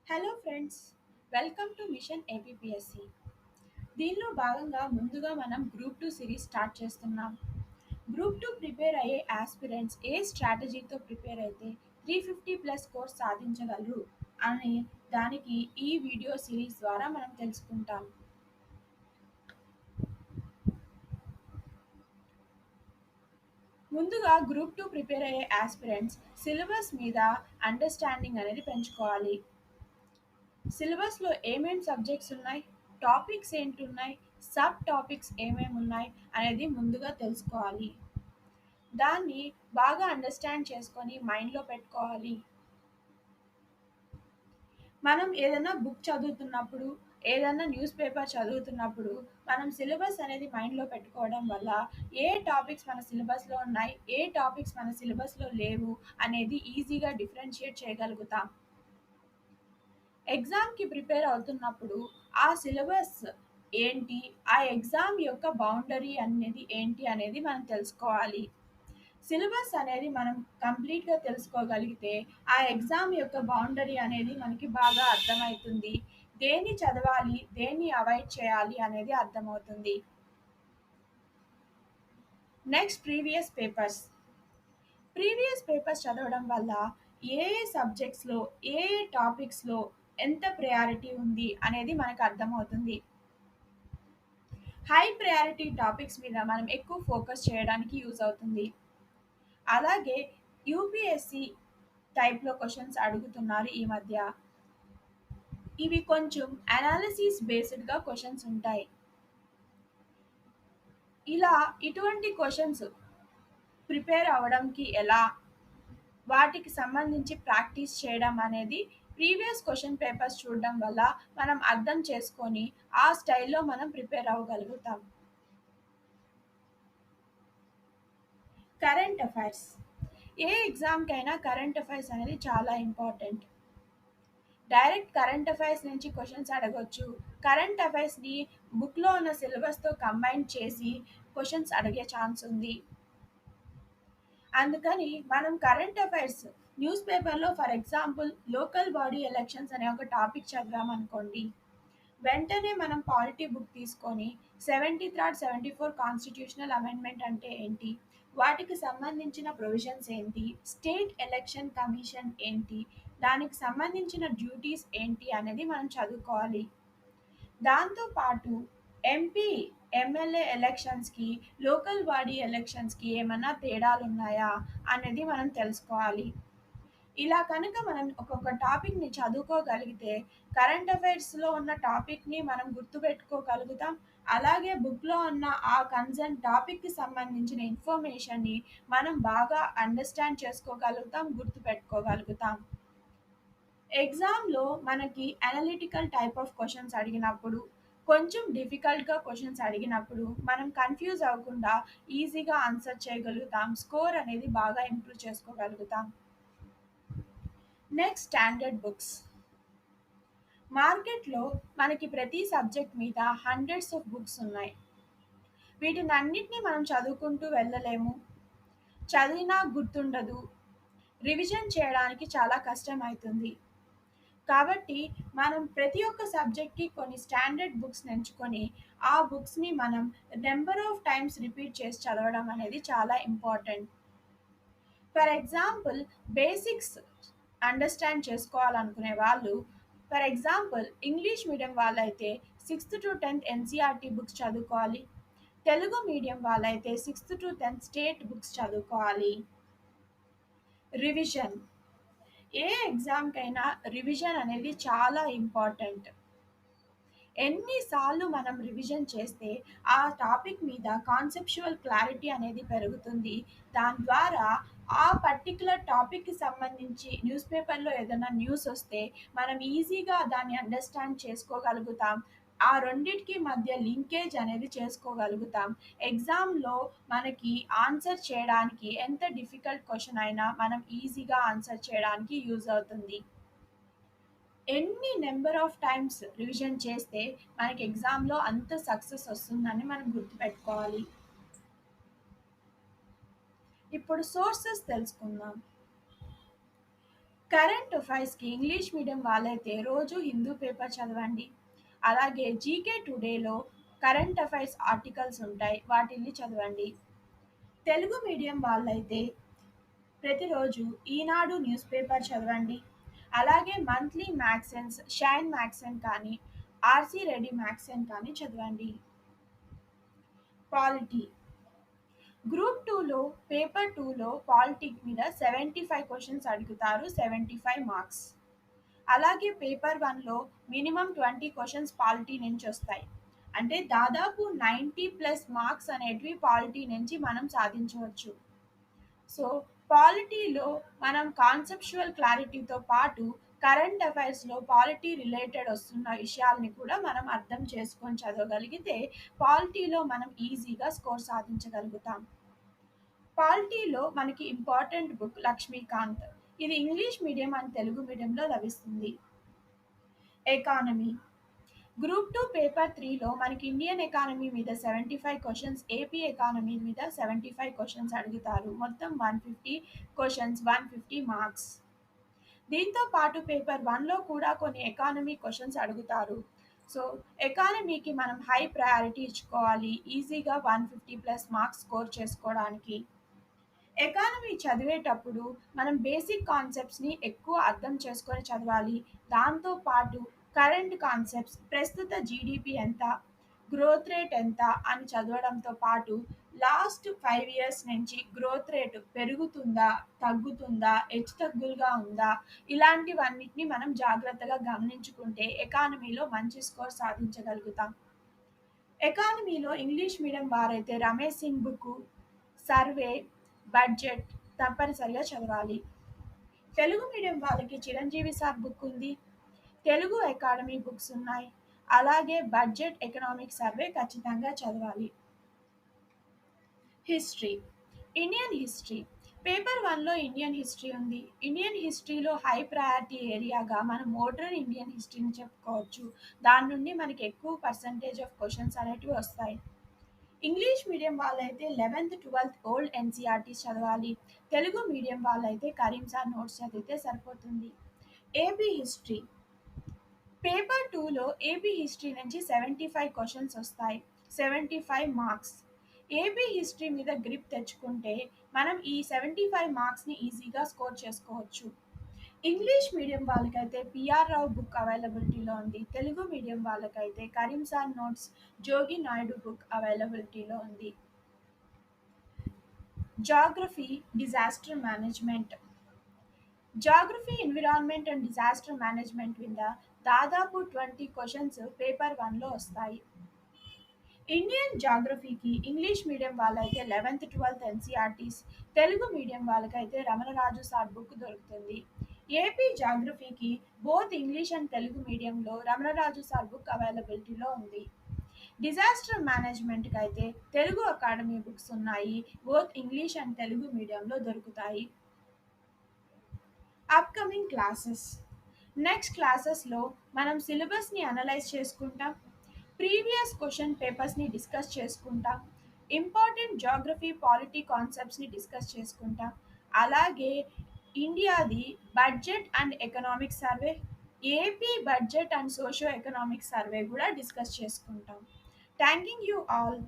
Hello friends, welcome to mission APPSC. దీనిలో భాగంగా ముందుగా మనం గ్రూప్ 2 సిరీస్ స్టార్ట్ చేస్తున్నాం. గ్రూప్ 2 ప్రిపేర్ అయ్యే ఆస్పిరెంట్స్ ఏ స్ట్రాటజీతో ప్రిపేర్ అయితే 350+ స్కోర్ సాధించగలరు అని దానికి ఈ వీడియో సిరీస్ ద్వారా మనం తెలుసుకుంటాం. ముందుగా గ్రూప్ 2 ప్రిపేర్ అయ్యే ఆస్పిరెంట్స్ సిలబస్ మీద అండర్స్టాండింగ్ అనేది పెంచుకోవాలి. సిలబస్లో ఏమేమి సబ్జెక్ట్స్ ఉన్నాయి, టాపిక్స్ ఏంటి ఉన్నాయి, సబ్ టాపిక్స్ ఏమేమి ఉన్నాయి అనేది ముందుగా తెలుసుకోవాలి. దాన్ని బాగా అండర్స్టాండ్ చేసుకొని మైండ్లో పెట్టుకోవాలి. మనం ఏదైనా బుక్ చదువుతున్నప్పుడు, ఏదైనా న్యూస్ పేపర్ చదువుతున్నప్పుడు మనం సిలబస్ అనేది మైండ్లో పెట్టుకోవడం వల్ల ఏ టాపిక్స్ మన సిలబస్లో ఉన్నాయి, ఏ టాపిక్స్ మన సిలబస్లో లేవు అనేది ఈజీగా డిఫరెన్షియేట్ చేయగలుగుతాం. ఎగ్జామ్‌కి ప్రిపేర్ అవుతున్నప్పుడు ఆ సిలబస్ ఏంటి? ఆ ఎగ్జామ్ యొక్క బౌండరీ అనేది ఏంటి అనేది మనం తెలుసుకోవాలి. సిలబస్ అనేది మనం కంప్లీట్‌గా తెలుసుకోగలిగితే ఆ ఎగ్జామ్ యొక్క బౌండరీ అనేది మనకి బాగా అర్థమైతుంది. దేన్ని చదవాలి, దేన్ని అవాయిడ్ చేయాలి అనేది అర్థమవుతుంది. నెక్స్ట్ ప్రీవియస్ పేపర్స్ చదవడం వల్ల ఏ ఏ సబ్జెక్ట్స్‌లో, ఏ ఏ టాపిక్స్‌లో ఎంత ప్రయారిటీ ఉంది అనేది మనకు అర్థమవుతుంది. హై ప్రయారిటీ టాపిక్స్ మీద మనం ఎక్కువ ఫోకస్ చేయడానికి యూజ్ అవుతుంది. అలాగే యూపీఎస్సి టైప్‌లో క్వెషన్స్ అడుగుతున్నారు ఈ మధ్య. ఇవి కొంచెం అనాలిసిస్ బేస్డ్‌గా క్వెషన్స్ ఉంటాయి. ఇటువంటి క్వెషన్స్ ప్రిపేర్ అవ్వడంకి ఎలా, వాటికి సంబంధించి ప్రాక్టీస్ చేయడం అనేది ప్రీవియస్ క్వెషన్ పేపర్స్ చూడడం వల్ల మనం అర్థం చేసుకొని ఆ స్టైల్‌లో మనం ప్రిపేర్ అవ్వగలుగుతాం. Current affairs. ఏ ఎగ్జామ్‌కైనా కరెంట్ అఫైర్స్ అనేది చాలా ఇంపార్టెంట్. డైరెక్ట్ కరెంట్ అఫైర్స్ నుంచి క్వెషన్స్ అడగొచ్చు. కరెంట్ అఫైర్స్‌ని బుక్‌లో ఉన్న సిలబస్‌తో కంబైన్ చేసి క్వెషన్స్ అడిగే ఛాన్స్ ఉంది. అందుకని మనం కరెంట్ అఫైర్స్ న్యూస్ పేపర్‌లో for example local body elections అనే ఒక టాపిక్ చదివామనుకోండి. వెంటనే మనం పాలిటీ బుక్ తీసుకొని 73rd, 74 కాన్స్టిట్యూషనల్ అమెండ్మెంట్ అంటే ఏంటి? వాటికి సంబంధించిన ప్రొవిజన్స్ ఏంటి? స్టేట్ ఎలక్షన్ కమిషన్ ఏంటి? దానికి సంబంధించిన డ్యూటీస్ ఏంటి అనేది మనం చదువుకోవాలి. దాంతో పాటు ఎంపీ, ఎమ్మెల్యే ఎలక్షన్స్‌కి, లోకల్ బాడీ ఎలక్షన్స్‌కి ఏమన్నా తేడాలున్నాయా అనేది మనం తెలుసుకోవాలి. ఇలా కనుక మనం ఒక్కొక్క టాపిక్‌ని చదువుకోగలిగితే కరెంట్ అఫైర్స్‌లో ఉన్న టాపిక్‌ని మనం గుర్తుపెట్టుకోగలుగుతాం. అలాగే బుక్‌లో ఉన్న ఆ కన్సర్న్ టాపిక్‌కి సంబంధించిన ఇన్ఫర్మేషన్‌ని మనం బాగా అండర్‌స్టాండ్ చేసుకోగలుగుతాం, గుర్తుపెట్టుకోగలుగుతాం. ఎగ్జామ్‌లో మనకి అనలిటికల్ టైప్ ఆఫ్ క్వెషన్స్ అడిగినప్పుడు, కొంచెం డిఫికల్ట్‌గా క్వెషన్స్ అడిగినప్పుడు మనం కన్‌ఫ్యూజ్ అవ్వకుండా ఈజీగా ఆన్సర్ చేయగలుగుతాం. స్కోర్ అనేది బాగా ఇంప్రూవ్ చేసుకోగలుగుతాం. Next standard books. మార్కెట్‌లో మనకి ప్రతి సబ్జెక్ట్ మీద హండ్రెడ్స్ ఆఫ్ బుక్స్ ఉన్నాయి. వీటినన్నిటిని మనం చదువుకుంటూ వెళ్ళలేము. చదివినా గుర్తుండదు. రివిజన్ చేయడానికి చాలా కష్టమవుతుంది. కాబట్టి మనం ప్రతి ఒక్క సబ్జెక్ట్‌కి కొన్ని స్టాండర్డ్ బుక్స్‌ని ఎంచుకొని, ఆ బుక్స్‌ని మనం నంబర్ ఆఫ్ టైమ్స్ రిపీట్ చేసి చదవడం అనేది చాలా important. For example basics understand చేసుకోవాలనుకునే వాళ్ళు, ఫర్ ఎగ్జాంపుల్ ఇంగ్లీష్ మీడియం వాళ్ళైతే 6th to 10th NCERT books చదువుకోవాలి. తెలుగు మీడియం వాళ్ళైతే 6th to 10th state books చదువుకోవాలి. రివిజన్. ఏ ఎగ్జామ్‌కైనా రివిజన్ అనేది చాలా ఇంపార్టెంట్. ఎన్నిసార్లు మనం రివిజన్ చేస్తే ఆ టాపిక్ మీద కాన్సెప్చువల్ క్లారిటీ అనేది పెరుగుతుంది. దాని ద్వారా ఆ పర్టిక్యులర్ టాపిక్‌కి సంబంధించి న్యూస్ పేపర్‌లో ఏదైనా న్యూస్ వస్తే మనం ఈజీగా దాన్ని అండర్‌స్టాండ్ చేసుకోగలుగుతాం. ఆ రెండిటికి మధ్య లింకేజ్ అనేది చేసుకోగలుగుతాం. ఎగ్జామ్‌లో మనకి ఆన్సర్ చేయడానికి ఎంత డిఫికల్ట్ క్వెషన్ అయినా మనం ఈజీగా ఆన్సర్ చేయడానికి యూజ్ అవుతుంది. ఎన్ని నంబర్ ఆఫ్ టైమ్స్ రివిజన్ చేస్తే మనకి ఎగ్జామ్‌లో అంత సక్సెస్ వస్తుందని మనం గుర్తుపెట్టుకోవాలి. ఇప్పుడు సోర్సెస్ తెలుసుకుందాం. కరెంట్ అఫైర్స్‌కి ఇంగ్లీష్ మీడియం వాళ్ళైతే రోజు హిందూ పేపర్ చదవండి. అలాగే జీకే టుడేలో కరెంట్ అఫైర్స్ ఆర్టికల్స్ ఉంటాయి. వాటిల్ని చదవండి. తెలుగు మీడియం వాళ్ళైతే ప్రతిరోజు ఈనాడు న్యూస్ పేపర్ చదవండి. అలాగే మంత్లీ మ్యాగజైన్స్ షైన్ మ్యాగజైన్ కానీ, ఆర్సీ రెడ్డి మ్యాగజైన్ కానీ చదవండి. పాలిటీ గ్రూప్ 2లో పేపర్ 2లో పాలిటిక్ మీద 75 క్వశ్చన్స్ అడుగుతారు. 75 మార్క్స్. అలాగే పేపర్ 1లో మినిమం 20 క్వశ్చన్స్ పాలిటీ నుంచి వస్తాయి. అంటే దాదాపు 90 ప్లస్ మార్క్స్ అనేటివి పాలిటీ నుంచి మనం సాధించవచ్చు. సో పాలిటీలో మనం కాన్సెప్చువల్ క్లారిటీతో పాటు కరెంట్ అఫైర్స్లో పాలిటీ రిలేటెడ్ వస్తున్న విషయాల్ని కూడా మనం అర్థం చేసుకొని చదవగలిగితే పాలిటీలో మనం ఈజీగా స్కోర్ సాధించగలుగుతాం. పాలిటీలో మనకి ఇంపార్టెంట్ బుక్ లక్ష్మీకాంత్. ఇది ఇంగ్లీష్ మీడియం అండ్ తెలుగు మీడియంలో లభిస్తుంది. ఎకానమీ గ్రూప్ 2 పేపర్ 3లో మనకి ఇండియన్ ఎకానమీ మీద 75 క్వశ్చన్స్, ఏపీ ఎకానమీ మీద 75 క్వశ్చన్స్ అడుగుతారు. మొత్తం 150 క్వశ్చన్స్, 150 మార్క్స్. దీంతో పాటు పేపర్ 1లో కూడా కొన్ని ఎకానమీ క్వశ్చన్స్ అడుగుతారు. సో ఎకానమీకి మనం హై ప్రయారిటీ ఇచ్చుకోవాలి ఈజీగా 150 ప్లస్ మార్క్స్ స్కోర్ చేసుకోవడానికి. ఎకానమీ చదివేటప్పుడు మనం బేసిక్ కాన్సెప్ట్స్ని ఎక్కువ అర్థం చేసుకొని చదవాలి. దాంతో పాటు కరెంట్ కాన్సెప్ట్స్, ప్రస్తుత జీడిపి ఎంత, గ్రోత్ రేట్ ఎంత అని చదవడంతో పాటు లాస్ట్ 5 ఇయర్స్ నుంచి గ్రోత్ రేట్ పెరుగుతుందా, తగ్గుతుందా, హెచ్చుతగ్గులుగా ఉందా, ఇలాంటివన్నిటిని మనం జాగ్రత్తగా గమనించుకుంటే ఎకానమీలో మంచి స్కోర్ సాధించగలుగుతాం. ఎకానమీలో ఇంగ్లీష్ మీడియం వారైతే Ramesh Singh book, survey, budget తప్పనిసరిగా చదవాలి. తెలుగు మీడియం వాళ్ళకి చిరంజీవి సార్ బుక్ ఉంది. తెలుగు అకాడమీ బుక్స్ ఉన్నాయి. అలాగే బడ్జెట్ ఎకనామిక్ సర్వే ఖచ్చితంగా చదవాలి. హిస్టరీ ఇండియన్ హిస్టరీ పేపర్ 1లో ఇండియన్ హిస్టరీ ఉంది. ఇండియన్ హిస్టరీలో హై ప్రయారిటీ ఏరియాగా మనం మోడర్న్ ఇండియన్ హిస్టరీని చెప్పుకోవచ్చు. దాని నుండి మనకి ఎక్కువ పర్సంటేజ్ ఆఫ్ క్వశ్చన్స్ అనేటివి వస్తాయి. ఇంగ్లీష్ మీడియం వాళ్ళైతే 11th 12th ఓల్డ్ ఎన్సీఆర్టీస్ చదవాలి. తెలుగు మీడియం వాళ్ళైతే కరీం సార్ నోట్స్ చదివితే సరిపోతుంది. ఏపీ హిస్టరీ పేపర్ 2లో ఏపీ హిస్టరీ నుంచి 75 క్వశ్చన్స్ వస్తాయి. 75 మార్క్స్. ఏపీ హిస్టరీ మీద గ్రిప్ తెచ్చుకుంటే మనం ఈ 75 మార్క్స్ని ఈజీగా స్కోర్ చేసుకోవచ్చు. ఇంగ్లీష్ మీడియం వాళ్ళకైతే పిఆర్ రావు బుక్ అవైలబిలిటీలో ఉంది. తెలుగు మీడియం వాళ్ళకైతే కరీం సార్ నోట్స్, జోగి నాయుడు బుక్ అవైలబిలిటీలో ఉంది. Geography, disaster management geography, environment and disaster management మీద దాదాపు 20 క్వశ్చన్స్ పేపర్ 1లో వస్తాయి. ఇండియన్ జాగ్రఫీకి ఇంగ్లీష్ మీడియం వాళ్ళైతే 11th 12th NCERTs, Telugu medium వాళ్ళకైతే రమణరాజు సార్ బుక్ దొరుకుతుంది. ఏపీ జాగ్రఫీకి బోత్ ఇంగ్లీష్ అండ్ తెలుగు మీడియంలో రమణరాజు సార్ బుక్ అవైలబిలిటీలో ఉంది. డిజాస్టర్ మేనేజ్మెంట్కి అయితే తెలుగు అకాడమీ బుక్స్ ఉన్నాయి. బోత్ ఇంగ్లీష్ అండ్ తెలుగు మీడియంలో దొరుకుతాయి. అప్కమింగ్ క్లాసెస్ నెక్స్ట్ క్లాసెస్లో మనం సిలబస్ని అనలైజ్ చేసుకుంటాం. ప్రీవియస్ క్వశ్చన్ పేపర్స్ని డిస్కస్ చేసుకుంటాం. ఇంపార్టెంట్ జాగ్రఫీ పాలిటీ కాన్సెప్ట్స్ని డిస్కస్ చేసుకుంటాం. అలాగే ఇండియాది budget and economic survey, AP budget and socio economic survey కూడా డిస్కస్ చేసుకుంటాం. Thanking you all.